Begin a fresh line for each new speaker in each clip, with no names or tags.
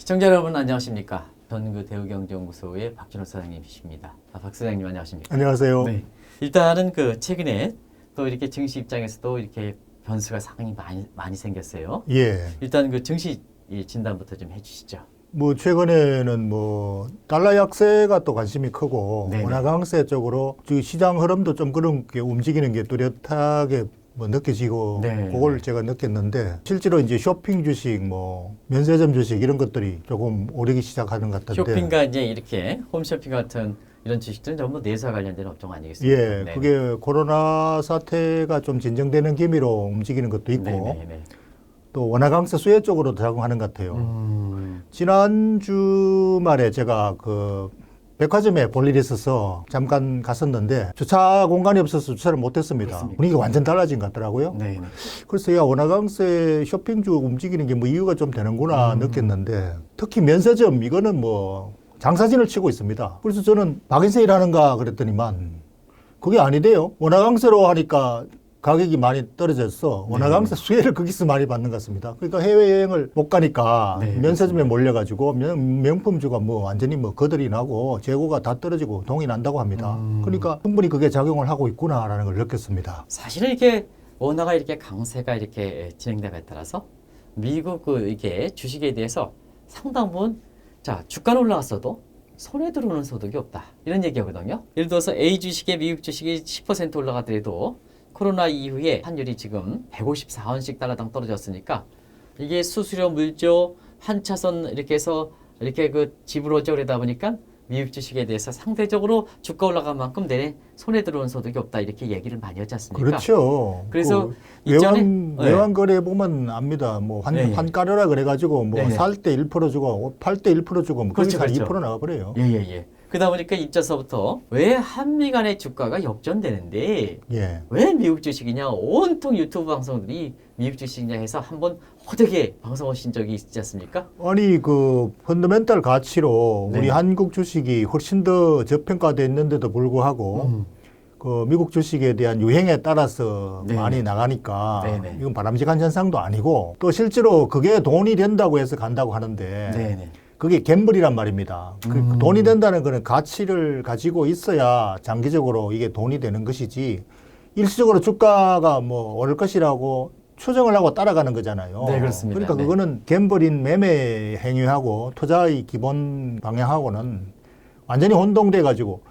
시청자 여러분 안녕하십니까? 저는 그 대우경제연구소의 박준호 사장님이십니다. 박 사장님 안녕하십니까?
안녕하세요.
네. 일단은 그 최근에 또 이렇게 증시 입장에서도 이렇게 변수가 상당히 많이 생겼어요.
예.
일단 그 증시 진단부터 좀 해주시죠.
뭐 최근에는 뭐 달러 약세가 또 관심이 크고
네네.
원화 강세 쪽으로 지금 시장 흐름도 좀 그런 게 움직이는 게 뚜렷하게 뭐 느껴지고
네.
그걸 제가 느꼈는데 실제로 이제 쇼핑 주식 뭐 면세점 주식 이런 것들이 조금 오르기 시작하는 것 같은데
쇼핑과 이제 이렇게 홈쇼핑 같은 이런 주식들은 전부 내수와 관련된 업종 아니겠습니까?
예,
네.
그게 코로나 사태가 좀 진정되는 기미로 움직이는 것도 있고
네네네.
또 원화 강세 수혜 쪽으로 작용하는 것 같아요. 지난 주말에 제가 그 백화점에 볼 일이 있어서 잠깐 갔었는데 주차 공간이 없어서 주차를 못했습니다.
그렇습니까?
분위기가 완전 달라진 것 같더라고요.
네네.
그래서 야 원화 강세 쇼핑주 움직이는 게 뭐 이유가 좀 되는구나 느꼈는데 특히 면세점 이거는 뭐 장사진을 치고 있습니다. 그래서 저는 박인세일 하는가 그랬더니만 그게 아니대요. 원화 강세로 하니까 가격이 많이 떨어졌어. 원화 강세 수혜를 거기서 많이 받는 것 같습니다. 그러니까 해외여행을 못 가니까
네,
면세점에 몰려가지고 명품주가 뭐 완전히 뭐 거들이 나고 재고가 다 떨어지고 동이 난다고 합니다. 그러니까 충분히 그게 작용을 하고 있구나라는 걸 느꼈습니다.
사실은 이렇게 원화가 이렇게 강세가 이렇게 진행됨에 따라서 미국 그 이게 주식에 대해서 상당 부분 자 주가는 올라갔어도 손에 들어오는 소득이 없다 이런 얘기하거든요. 예를 들어서 A 주식에 미국 주식이 10% 올라가더라도 코로나 이후에 환율이 지금 154원씩 달러당 떨어졌으니까 이게 수수료 물조 한차선 이렇게 해서 이렇게 그 지불하죠 그러다 보니까 미국 주식에 대해서 상대적으로 주가 올라간 만큼 내 손에 들어온 소득이 없다 이렇게 얘기를 많이 하지 않습니까?
그렇죠.
그래서
그
이전에
외환 거래 보면 압니다. 뭐
네.
환가료라 그래가지고 뭐
네.
살 때 1% 주고 팔 때 1% 주고 뭐
그렇죠,
거기서
그렇죠.
2% 나가버려요.
예예예. 그러다 보니까 입장서부터 왜 한미 간의 주가가 역전되는데
예.
왜 미국 주식이냐 온통 유튜브 방송들이 미국 주식이냐 해서 한번 호되게 방송하신 적이 있지 않습니까?
아니 그 펀더멘탈 가치로
네.
우리 한국 주식이 훨씬 더 저평가돼 있는데도 불구하고 그 미국 주식에 대한 유행에 따라서
네네.
많이 나가니까
네네.
이건 바람직한 현상도 아니고 또 실제로 그게 돈이 된다고 해서 간다고 하는데
네네.
그게 갬블이란 말입니다. 그 돈이 된다는 거는 가치를 가지고 있어야 장기적으로 이게 돈이 되는 것이지 일시적으로 주가가 뭐 오를 것이라고 추정을 하고 따라가는 거잖아요.
네, 그렇습니다.
그러니까
네.
그거는 갬블인 매매 행위하고 투자의 기본 방향하고는 완전히 혼동돼 가지고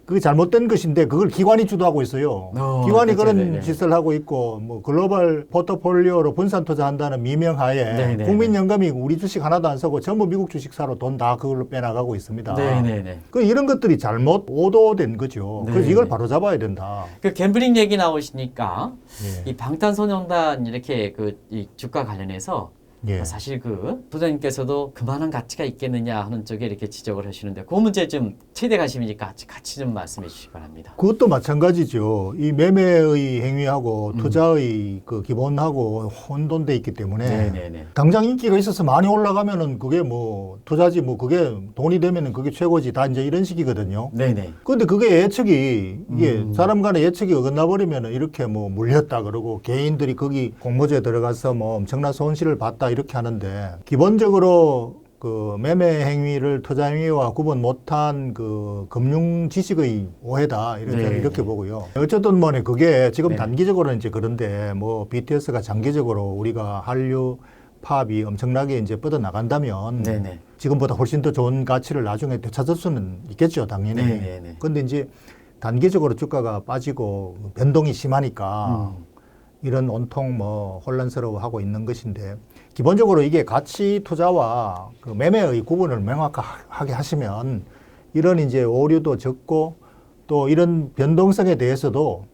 그게 잘못된 것인데 그걸 기관이 주도하고 있어요. 기관이
그렇죠.
그런
네네.
짓을 하고 있고 뭐 글로벌 포트폴리오로 분산 투자한다는 미명하에
네네네.
국민연금이 우리 주식 하나도 안 사고 전부 미국 주식 사러 돈 다 그걸로 빼나가고 있습니다.
네네네.
그 이런 것들이 잘못 오도된 거죠. 그래서
네네.
이걸 바로 잡아야 된다.
그 갬블링 얘기 나오시니까
예.
이 방탄소년단 이렇게 그 이 주가 관련해서
예.
사실 그 소장님께서도 그만한 가치가 있겠느냐 하는 쪽에 이렇게 지적을 하시는데 그 문제 좀 최대 관심이니까 같이 좀 말씀해 주시기 바랍니다.
그것도 마찬가지죠. 이 매매의 행위하고 투자의 그 기본하고 혼돈돼 있기 때문에
네네네.
당장 인기가 있어서 많이 올라가면은 그게 뭐 투자지 뭐 그게 돈이 되면은 그게 최고지 다 이제 이런 식이거든요.
네네.
근데 그게 예측이 이게 사람 간의 예측이 어긋나 버리면은 이렇게 뭐 물렸다 그러고 개인들이 거기 공모주에 들어가서 뭐 엄청난 손실을 봤다 이렇게 하는데 기본적으로 그 매매 행위를 투자 행위와 구분 못한 그 금융 지식의 오해다 이렇게
네.
이렇게 보고요. 어쨌든 뭐네 그게 지금
네.
단기적으로는 이제 그런데 뭐 BTS가 장기적으로 우리가 한류 팝이 엄청나게 이제 뻗어 나간다면
네네.
지금보다 훨씬 더 좋은 가치를 나중에 되찾을 수는 있겠죠, 당연히.
네네네.
근데 이제 단기적으로 주가가 빠지고 변동이 심하니까 이런 온통 뭐 혼란스러워하고 있는 것인데 기본적으로 이게 가치 투자와 그 매매의 구분을 명확하게 하시면 이런 이제 오류도 적고 또 이런 변동성에 대해서도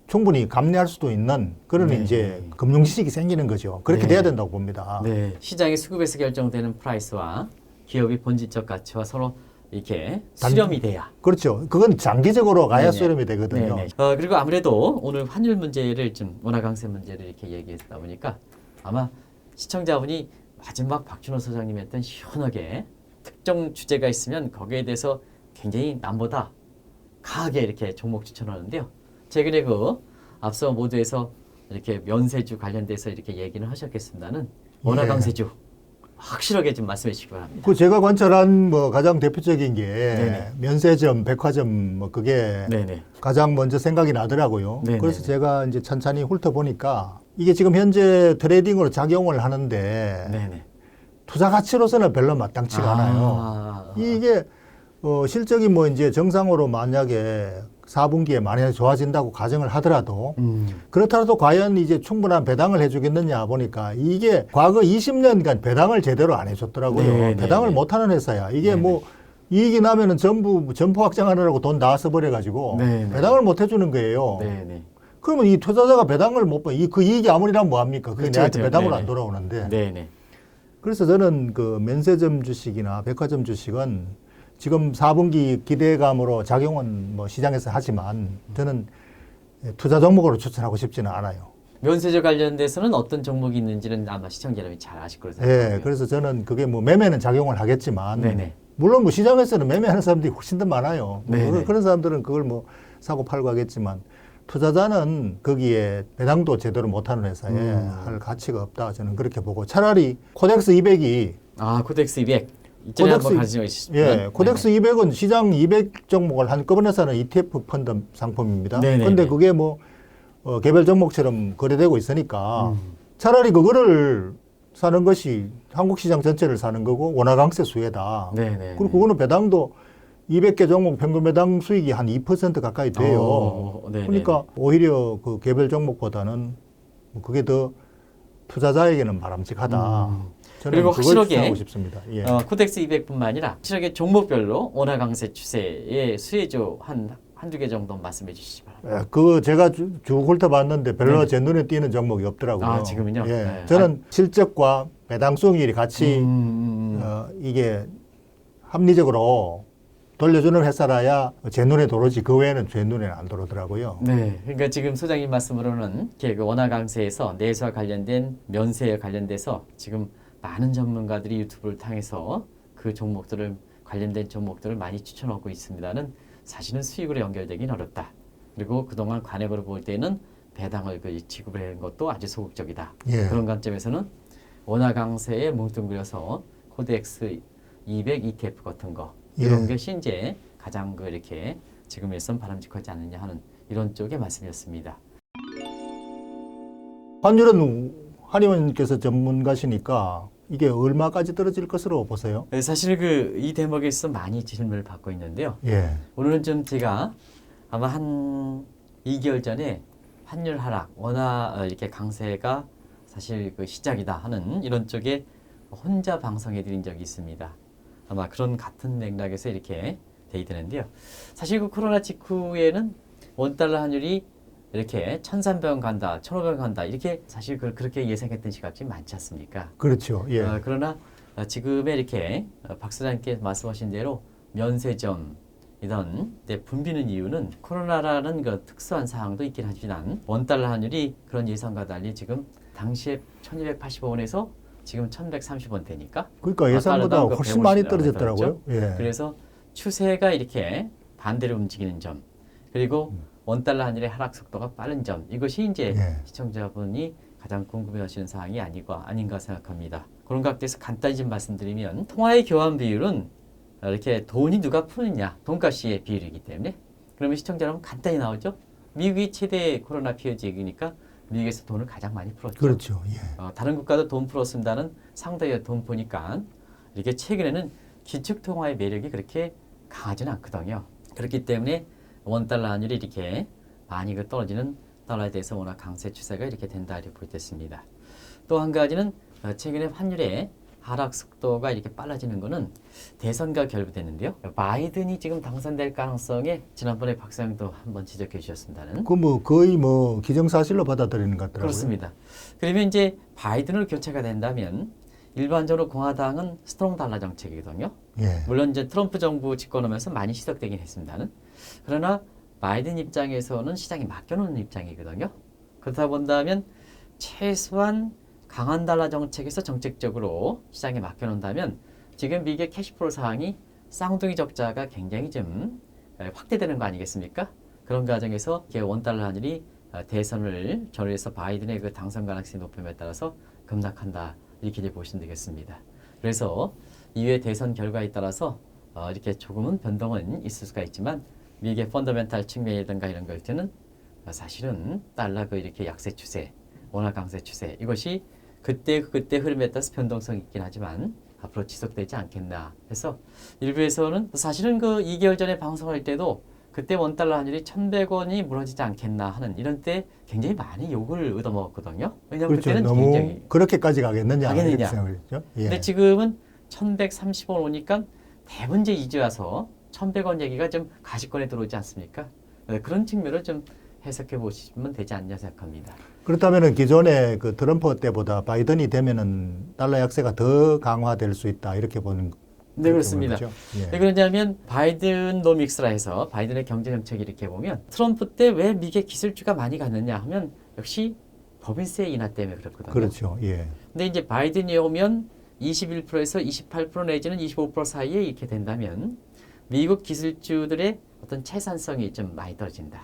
충분히 감내할 수도 있는 그런
네.
이제 금융 지식이 생기는 거죠. 그렇게
네.
돼야 된다고 봅니다.
네. 시장의 수급에서 결정되는 프라이스와 기업의 본질적 가치와 서로 이렇게 수렴이 돼야.
그렇죠. 그건 장기적으로 가야
네네.
수렴이 되거든요.
네네. 그리고 아무래도 오늘 환율 문제를 좀 원화 강세 문제를 이렇게 얘기했다 보니까 아마 시청자분이 마지막 박준호 소장님한테 시원하게 특정 주제가 있으면 거기에 대해서 굉장히 남보다 강하게 이렇게 종목 추천하는데요. 최근에 그 앞서 모두에서 이렇게 면세주 관련돼서 이렇게 얘기는 하셨겠습니다는 원화
예.
강세주 확실하게 좀 말씀해 주시기 바랍니다.
그 제가 관찰한 뭐 가장 대표적인 게
네네.
면세점, 백화점 뭐 그게
네네.
가장 먼저 생각이 나더라고요.
네네네.
그래서 제가 이제 천천히 훑어보니까 이게 지금 현재 트레이딩으로 작용을 하는데
네네.
투자 가치로서는 별로 마땅치가 않아요. 이게 실적이 뭐 이제 정상으로 만약에 4분기에 만약에 좋아진다고 가정을 하더라도 그렇더라도 과연 이제 충분한 배당을 해주겠느냐 보니까 이게 과거 20년간 배당을 제대로 안 해줬더라고요.
네네네.
배당을 못하는 회사야. 이게
네네.
뭐 이익이 나면은 전부 점포 확장하느라고 돈 다 써버려가지고
네네.
배당을 못 해주는 거예요.
네네.
그러면 이 투자자가 배당을 못 봐. 그 이익이 아무리라면 뭐합니까? 그게
그렇죠,
내한테
그렇죠.
배당으로
네네.
안 돌아오는데.
네네.
그래서 저는 그 면세점 주식이나 백화점 주식은 지금 4분기 기대감으로 작용은 뭐 시장에서 하지만 저는 투자 종목으로 추천하고 싶지는 않아요.
면세점 관련돼서는 어떤 종목이 있는지는 아마 시청자 여러분이 잘 아실 거로
예,
생각합니다.
그래서 저는 그게 뭐 매매는 작용을 하겠지만
네네.
물론 뭐 시장에서는 매매하는 사람들이 훨씬 더 많아요. 뭐
네네.
그런 사람들은 그걸 뭐 사고 팔고 하겠지만 투자자는 거기에 배당도 제대로 못하는 회사에 할 가치가 없다. 저는 그렇게 보고 차라리 코덱스 200이
코덱스 200. 이전에 한번 가르쳐 주셨습니다.
예, 코덱스 200은 시장 200 종목을 한꺼번에 사는 ETF 펀드 상품입니다.
네네네.
근데 그게 뭐 개별 종목처럼 거래되고 있으니까 차라리 그거를 사는 것이 한국 시장 전체를 사는 거고 원화 강세 수혜다.
네네.
그리고 그거는 배당도 200개 종목 평균 배당 수익이 한 2% 가까이 돼요.
네네네.
그러니까 오히려 그 개별 종목보다는 그게 더 투자자에게는 바람직하다. 저는
그리고
그걸
확실하게
추천하고 싶습니다. 예.
코덱스 200뿐만 아니라 확실하게 종목별로 원화 강세 추세의 수혜주 한두 개 정도 말씀해 주시기 바랍니다.
예, 그 제가 쭉 훑어봤는데 별로
네네.
제 눈에 띄는 종목이 없더라고요.
아, 지금은요?
예,
네.
저는 실적과 배당 수익률이 같이 이게 합리적으로 돌려주는 회사라야 제 눈에 들어오지 그 외에는 제 눈에는 안 들어오더라고요.
네, 그러니까 지금 소장님 말씀으로는 이렇게 그 원화 강세에서 내수와 관련된 면세에 관련돼서 지금 많은 전문가들이 유튜브를 통해서 그 종목들을 관련된 종목들을 많이 추천하고 있습니다는 사실은 수익으로 연결되긴 어렵다. 그리고 그동안 관행으로 볼 때는 배당을 지급을 하는 것도 아주 소극적이다.
예.
그런 관점에서는 원화 강세에 뭉뚱그려서 코덱스 200 ETF 같은 거 이런
예.
것이 이제 가장 이렇게 지금에선 바람직하지 않느냐 하는 이런 쪽의 말씀이었습니다.
환율은 한의원께서 전문가시니까 이게 얼마까지 떨어질 것으로 보세요?
네, 사실 이 대목에 있어 많이 질문을 받고 있는데요.
예.
오늘은 좀 제가 아마 한 2개월 전에 환율 하락, 원화 이렇게 강세가 사실 시작이다 하는 이런 쪽에 혼자 방송해 드린 적이 있습니다. 아마 그런 같은 맥락에서 이렇게 돼 있는데요. 사실 그 코로나 직후에는 원달러 환율이 이렇게 1,300원 간다, 1,500원 간다 이렇게 사실 그렇게 예상했던 시각이 많지 않습니까?
그렇죠. 예.
그러나 지금의 이렇게 박 사장님께 말씀하신 대로 면세점 이런 붐비는 이유는 코로나라는 그 특수한 상황도 있긴 하지만 원달러 환율이 그런 예상과 달리 지금 당시에 1,285원에서 지금 1,130원 되니까
그러니까 예상보다
빠르다는 거
훨씬 많이
150
떨어졌더라고요. 예.
그래서 추세가 이렇게 반대로 움직이는 점 그리고 원달러 환율의 하락 속도가 빠른 점 이것이 이제
예.
시청자분이 가장 궁금해하시는 사항이 아닌가 생각합니다. 그런 각도에서 간단히 좀 말씀드리면 통화의 교환 비율은 이렇게 돈이 누가 푸느냐 돈값의 비율이기 때문에 그러면 시청자 여러분 간단히 나오죠. 미국이 최대 코로나 피해 지역이니까 미국에서 돈을 가장 많이 풀었죠.
그렇죠. 예.
다른 국가도 돈 풀었습니다는 상당히 돈 푸니까 이렇게 최근에는 기축통화의 매력이 그렇게 강하지는 않거든요. 그렇기 때문에 원달러 환율이 이렇게 많이 떨어지는 달러에 대해서 워낙 강세 추세가 이렇게 된다 이렇게 보겠습니다. 또 한 가지는 최근에 환율의 하락 속도가 이렇게 빨라지는 것은 대선과 결부되는데요. 바이든이 지금 당선될 가능성에 지난번에 박사님도 한번 지적해 주셨습니다는.
그 뭐 거의 뭐 기정사실로 받아들이는 것 같더라고요.
그렇습니다. 그러면 이제 바이든으로 교체가 된다면 일반적으로 공화당은 스트롱 달러 정책이거든요.
예.
물론 이제 트럼프 정부 집권하면서 많이 시작되긴 했습니다는. 그러나 바이든 입장에서는 시장에 맡겨놓는 입장이거든요. 그렇다 본다면 최소한 강한 달러 정책에서 정책적으로 시장에 맡겨놓는다면 지금 미국의 캐시플로 상황이 쌍둥이 적자가 굉장히 좀 확대되는 거 아니겠습니까? 그런 과정에서 원달러 환율이 대선을 전후해서 바이든의 그 당선 가능성이 높음에 따라서 급락한다 이렇게 이제 보시면 되겠습니다. 그래서 이후에 대선 결과에 따라서 이렇게 조금은 변동은 있을 수가 있지만 미국의 펀더멘탈 측면이든가 이런 걸 때는 사실은 달러 그 이렇게 약세 추세, 원화 강세 추세 이것이 그때 흐름에 따라서 변동성이 있긴 하지만 앞으로 지속되지 않겠나 해서 일부에서는 사실은 그 2개월 전에 방송할 때도 그때 원달러 환율이 1,100원이 무너지지 않겠나 하는 이런 때 굉장히 많이 욕을 얻어먹었거든요. 왜냐하면
그렇죠.
그때는
너무
굉장히
그렇게까지 가겠느냐
가겠느냐.
이렇게 생각했죠. 예.
근데 지금은 1,130원 오니까 대문제 이제 와서 1,100원 얘기가 좀 가시권에 들어오지 않습니까? 그런 측면을 좀 해석해 보시면 되지 않냐 생각합니다.
그렇다면은 기존에 그 트럼프 때보다 바이든이 되면은 달러 약세가 더 강화될 수 있다 이렇게 보는.
네, 그렇습니다.
거죠? 예.
왜 그러냐면 바이든노믹스라 해서 바이든의 경제 정책 이렇게 보면 트럼프 때 왜 미국의 기술주가 많이 갔느냐 하면 역시 법인세 인하 때문에 그렇거든요.
그렇죠. 예.
근데 이제 바이든이 오면 21%에서 28% 내지는 25% 사이에 이렇게 된다면 미국 기술주들의 어떤 채산성이 좀 많이 떨어진다.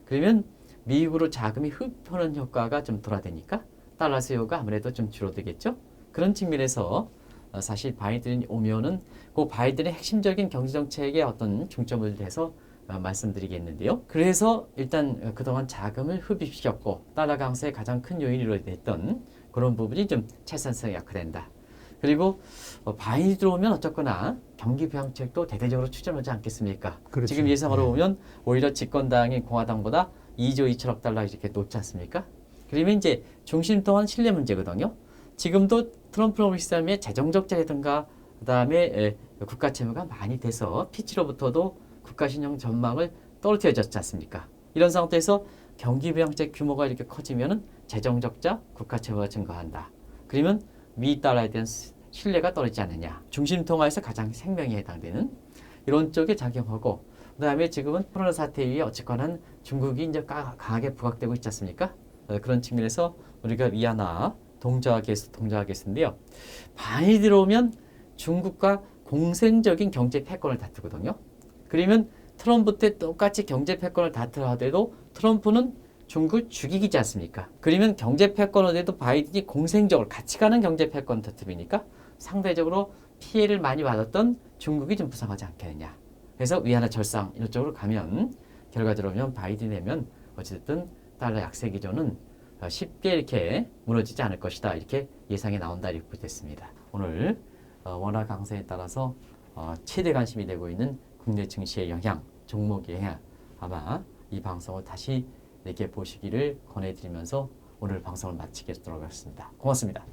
그러면 미국으로 자금이 흡보는 효과가 좀 돌아되니까 달러 수요가 아무래도 좀 줄어들겠죠. 그런 측면에서 사실 바이든이 오면은 그 바이든의 핵심적인 경제정책에 어떤 중점을 둬서 말씀드리겠는데요. 그래서 일단 그동안 자금을 흡입시켰고 달러 강세의 가장 큰 요인으로 됐던 그런 부분이 좀 채산성이 약화된다. 그리고 바이든이 들어오면 어쨌거나 경기 부양책도 대대적으로 추진하지 않겠습니까?
그렇죠.
지금 예상으로
예.
보면 오히려 집권당인 공화당보다 2조 2천억 달러 이렇게 높지 않습니까? 그러면 이제 중심 또한 신뢰 문제거든요. 지금도 트럼프 시스템의 재정적자라든가 그다음에 국가 채무가 많이 돼서 피치로부터도 국가 신용 전망을 떨어뜨려졌지 않습니까? 이런 상태에서 경기 부양책 규모가 이렇게 커지면은 재정 적자, 국가 채무가 증가한다. 그러면 미 달러에 대한 신뢰가 떨어지지 않느냐. 중심 통화에서 가장 생명에 해당되는 이런 쪽에 작용하고 그다음에 지금은 코로나 사태 이후에 어쨌거나 중국이 이제 강하게 부각되고 있지 않습니까? 그런 측면에서 우리가 위안화 동저하겠는데요. 많이 들어오면 중국과 공생적인 경제 패권을 다투거든요. 그러면 트럼프 때 똑같이 경제 패권을 다투라 하더라도 트럼프는 중국을 죽이지 않습니까? 그러면 경제 패권을 해도 바이든이 공생적으로 같이 가는 경제 패권 다툼이니까 상대적으로 피해를 많이 받았던 중국이 좀 부상하지 않겠느냐. 그래서 위안화 절상 이런 쪽으로 가면 결과적으로 바이든이 되면 어쨌든 달러 약세 기조는 쉽게 이렇게 무너지지 않을 것이다. 이렇게 예상이 나온다. 이렇게 됐습니다. 오늘 원화 강세에 따라서 최대 관심이 되고 있는 국내 증시의 영향, 종목의 영향 아마 이 방송을 다시 이렇게 보시기를 권해드리면서 오늘 방송을 마치겠도록 하겠습니다. 고맙습니다.